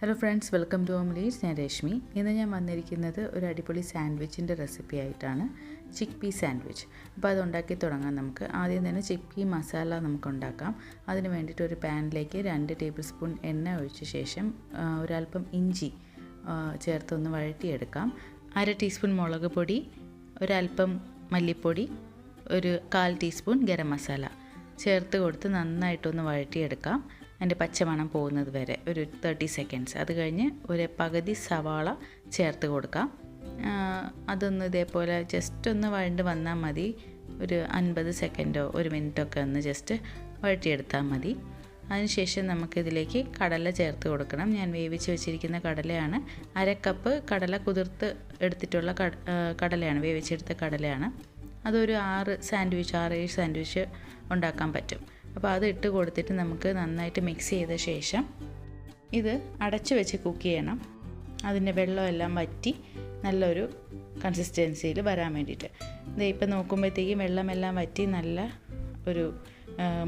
Hello friends, welcome to omelettes. ഞാൻ രശ്മി. ഇന്ന് ഞാൻ വന്നിരിക്കുന്നത് ഒരു അടിപൊളി സാൻഡ്വിച്ചിൻ്റെ റെസിപ്പി ആയിട്ടാണ്, ചിക്ക് പീ സാൻഡ്വിച്ച്. അപ്പോൾ അത് ഉണ്ടാക്കി തുടങ്ങാം. നമുക്ക് ആദ്യം തന്നെ ചിക്ക് പീ മസാല നമുക്ക് ഉണ്ടാക്കാം. അതിന് വേണ്ടിയിട്ട് ഒരു പാനിലേക്ക് 2 ടേബിൾ സ്പൂൺ എണ്ണ ഒഴിച്ച ശേഷം ഒരല്പം ഇഞ്ചി ചേർത്തൊന്ന് വഴറ്റിയെടുക്കാം. 1/2 ടീസ്പൂൺ മുളക് പൊടി, ഒരല്പം മല്ലിപ്പൊടി, ഒരു 1/4 ടീസ്പൂൺ ഗരം മസാല ചേർത്ത് കൊടുത്ത് നന്നായിട്ടൊന്ന് വഴറ്റിയെടുക്കാം. അതിൻ്റെ പച്ചമണം പോകുന്നത് വരെ ഒരു 30 സെക്കൻഡ്സ്. അത് കഴിഞ്ഞ് ഒരു പകുതി സവാള ചേർത്ത് കൊടുക്കാം. അതൊന്ന് ഇതേപോലെ ജസ്റ്റ് ഒന്ന് വഴണ്ട് വന്നാൽ മതി. ഒരു 50 സെക്കൻഡോ 1 മിനിറ്റൊക്കെ ഒന്ന് ജസ്റ്റ് വഴറ്റിയെടുത്താൽ മതി. അതിനുശേഷം നമുക്കിതിലേക്ക് കടല ചേർത്ത് കൊടുക്കണം. ഞാൻ വേവിച്ച് വെച്ചിരിക്കുന്ന കടലയാണ്. 1/2 കപ്പ് കടല കുതിർത്ത് എടുത്തിട്ടുള്ള കടലയാണ്, വേവിച്ചെടുത്ത കടലയാണ്. അതൊരു 6 7 സാൻഡ്വിച്ച് ഉണ്ടാക്കാൻ പറ്റും. അപ്പോൾ അത് ഇട്ട് കൊടുത്തിട്ട് നമുക്ക് നന്നായിട്ട് മിക്സ് ചെയ്ത ശേഷം ഇത് അടച്ചു വെച്ച് കുക്ക് ചെയ്യണം. അതിൻ്റെ വെള്ളമെല്ലാം വറ്റി നല്ലൊരു കൺസിസ്റ്റൻസിയിൽ വരാൻ വേണ്ടിയിട്ട്. ഇപ്പം നോക്കുമ്പോഴത്തേക്കും വെള്ളമെല്ലാം വറ്റി നല്ല ഒരു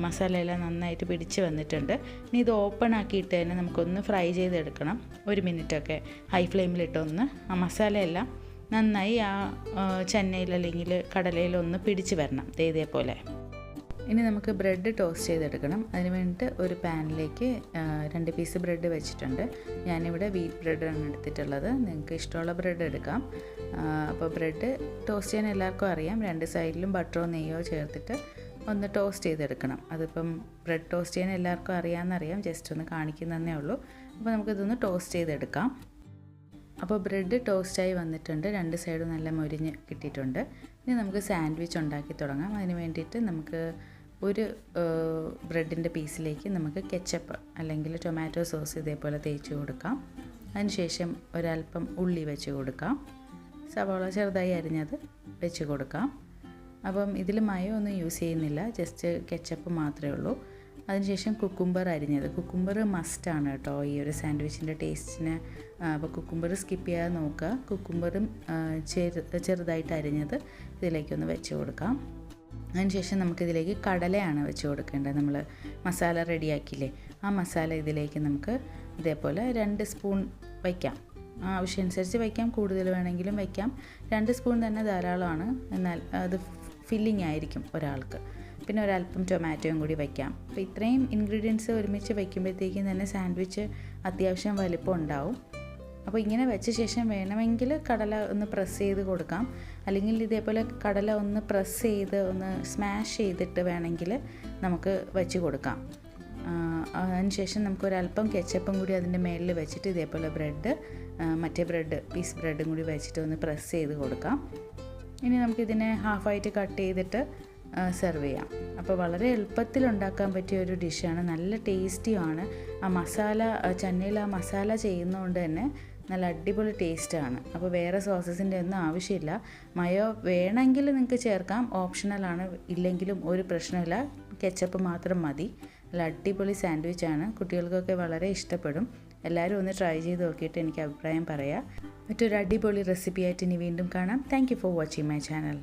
മസാലയെല്ലാം നന്നായിട്ട് പിടിച്ച് വന്നിട്ടുണ്ട്. ഇനി ഇത് ഓപ്പൺ ആക്കിയിട്ട് തന്നെ നമുക്കൊന്ന് ഫ്രൈ ചെയ്തെടുക്കണം. 1 മിനിറ്റൊക്കെ ഹൈ ഫ്ലെയിമിലിട്ടൊന്ന് ആ മസാലയെല്ലാം നന്നായി ആ ചെന്നൈയിൽ അല്ലെങ്കിൽ കടലയിലൊന്ന് പിടിച്ച് വരണം. ഇതേപോലെ. ഇനി നമുക്ക് ബ്രെഡ് ടോസ്റ്റ് ചെയ്തെടുക്കണം. അതിന് വേണ്ടിയിട്ട് ഒരു പാനിലേക്ക് 2 പീസ് ബ്രെഡ് വെച്ചിട്ടുണ്ട്. ഞാനിവിടെ വീറ്റ് ബ്രെഡാണ് എടുത്തിട്ടുള്ളത്. നിങ്ങൾക്ക് ഇഷ്ടമുള്ള ബ്രെഡ് എടുക്കാം. അപ്പോൾ ബ്രെഡ് ടോസ്റ്റ് ചെയ്യാൻ എല്ലാവർക്കും അറിയാം. 2 സൈഡിലും ബട്ടറോ നെയ്യോ ചേർത്തിട്ട് ഒന്ന് ടോസ്റ്റ് ചെയ്തെടുക്കണം. അതിപ്പം ബ്രെഡ് ടോസ്റ്റ് ചെയ്യാൻ എല്ലാവർക്കും അറിയാമെന്നറിയാം, ജസ്റ്റ് ഒന്ന് കാണിക്കുന്നതേ ഉള്ളൂ. അപ്പോൾ നമുക്കിതൊന്ന് ടോസ്റ്റ് ചെയ്തെടുക്കാം. അപ്പോൾ ബ്രെഡ് ടോസ്റ്റായി വന്നിട്ടുണ്ട്. 2 സൈഡും നല്ല മൊരിഞ്ഞ് കിട്ടിയിട്ടുണ്ട്. ഇനി നമുക്ക് സാൻഡ്വിച്ച് ഉണ്ടാക്കി തുടങ്ങാം. അതിന് വേണ്ടിയിട്ട് നമുക്ക് ഒരു ബ്രെഡിൻ്റെ പീസിലേക്ക് നമുക്ക് കെച്ചപ്പ് അല്ലെങ്കിൽ ടൊമാറ്റോ സോസ് ഇതേപോലെ തേച്ച് കൊടുക്കാം. അതിനുശേഷം ഒരല്പം ഉള്ളി വെച്ച് കൊടുക്കാം. സവാള ചെറുതായി അരിഞ്ഞത് വെച്ച് കൊടുക്കാം. അപ്പം ഇതിൽ മയോ ഒന്നും യൂസ് ചെയ്യുന്നില്ല, ജസ്റ്റ് കെച്ചപ്പ് മാത്രമേ ഉള്ളൂ. അതിനുശേഷം കുക്കുംബർ അരിഞ്ഞത്. കുക്കുംബർ മസ്റ്റാണ് കേട്ടോ ഈ ഒരു സാൻഡ്വിച്ചിൻ്റെ ടേസ്റ്റിന്. അപ്പോൾ കുക്കുംബർ സ്കിപ്പ് ചെയ്യാതെ നോക്കുക. കുക്കുംബറും ചെറുതായിട്ട് അരിഞ്ഞത് ഇതിലേക്കൊന്ന് വെച്ച് കൊടുക്കാം. അതിനുശേഷം നമുക്കിതിലേക്ക് കടലയാണ് വെച്ച് കൊടുക്കേണ്ടത്. നമ്മൾ മസാല റെഡിയാക്കിയില്ലേ, ആ മസാല ഇതിലേക്ക് നമുക്ക് ഇതേപോലെ 2 സ്പൂൺ വയ്ക്കാം. ആവശ്യമനുസരിച്ച് വയ്ക്കാം, കൂടുതൽ വേണമെങ്കിലും വയ്ക്കാം. 2 സ്പൂൺ തന്നെ ധാരാളമാണ്, എന്നാൽ അത് ഫില്ലിംഗ് ആയിരിക്കും ഒരാൾക്ക്. പിന്നെ ഒരല്പം ടൊമാറ്റോയും കൂടി വയ്ക്കാം. അപ്പോൾ ഇത്രയും ഇൻഗ്രീഡിയൻസ് ഒരുമിച്ച് വയ്ക്കുമ്പോഴത്തേക്കും തന്നെ സാൻഡ്വിച്ച് അത്യാവശ്യം വലിപ്പം ഉണ്ടാവും. അപ്പോൾ ഇങ്ങനെ വെച്ച ശേഷം വേണമെങ്കിൽ കടല ഒന്ന് പ്രസ് ചെയ്ത് കൊടുക്കാം, അല്ലെങ്കിൽ ഇതേപോലെ കടല ഒന്ന് പ്രസ് ചെയ്ത് ഒന്ന് സ്മാഷ് ചെയ്തിട്ട് വേണമെങ്കിൽ നമുക്ക് വെച്ച് കൊടുക്കാം. അതിനുശേഷം നമുക്കൊരല്പം കെച്ചപ്പും കൂടി അതിൻ്റെ മേളിൽ വെച്ചിട്ട് ഇതേപോലെ മറ്റേ പീസ് ബ്രെഡും കൂടി വെച്ചിട്ട് ഒന്ന് പ്രസ് ചെയ്ത് കൊടുക്കാം. ഇനി നമുക്കിതിനെ ഹാഫായിട്ട് കട്ട് ചെയ്തിട്ട് സെർവ് ചെയ്യാം. അപ്പോൾ വളരെ എളുപ്പത്തിൽ ഉണ്ടാക്കാൻ പറ്റിയ ഒരു ഡിഷാണ്, നല്ല ടേസ്റ്റിയാണ്. ആ മസാല ചെന്നൈയിൽ ആ മസാല ചെയ്യുന്നതുകൊണ്ട് തന്നെ നല്ല അടിപൊളി ടേസ്റ്റാണ്. അപ്പോൾ വേറെ സോസസിൻ്റെ ഒന്നും ആവശ്യമില്ല. മയോ വേണമെങ്കിൽ നിങ്ങൾക്ക് ചേർക്കാം, ഓപ്ഷണലാണ്. ഇല്ലെങ്കിലും ഒരു പ്രശ്നമില്ല, കെച്ചപ്പ് മാത്രം മതി. നല്ല അടിപൊളി സാൻഡ്വിച്ചാണ്, കുട്ടികൾക്കൊക്കെ വളരെ ഇഷ്ടപ്പെടും. എല്ലാവരും ഒന്ന് ട്രൈ ചെയ്ത് നോക്കിയിട്ട് എനിക്ക് അഭിപ്രായം പറയാം. മറ്റൊരു അടിപൊളി റെസിപ്പിയായിട്ട് ഇനി വീണ്ടും കാണാം. Thank you for watching my channel.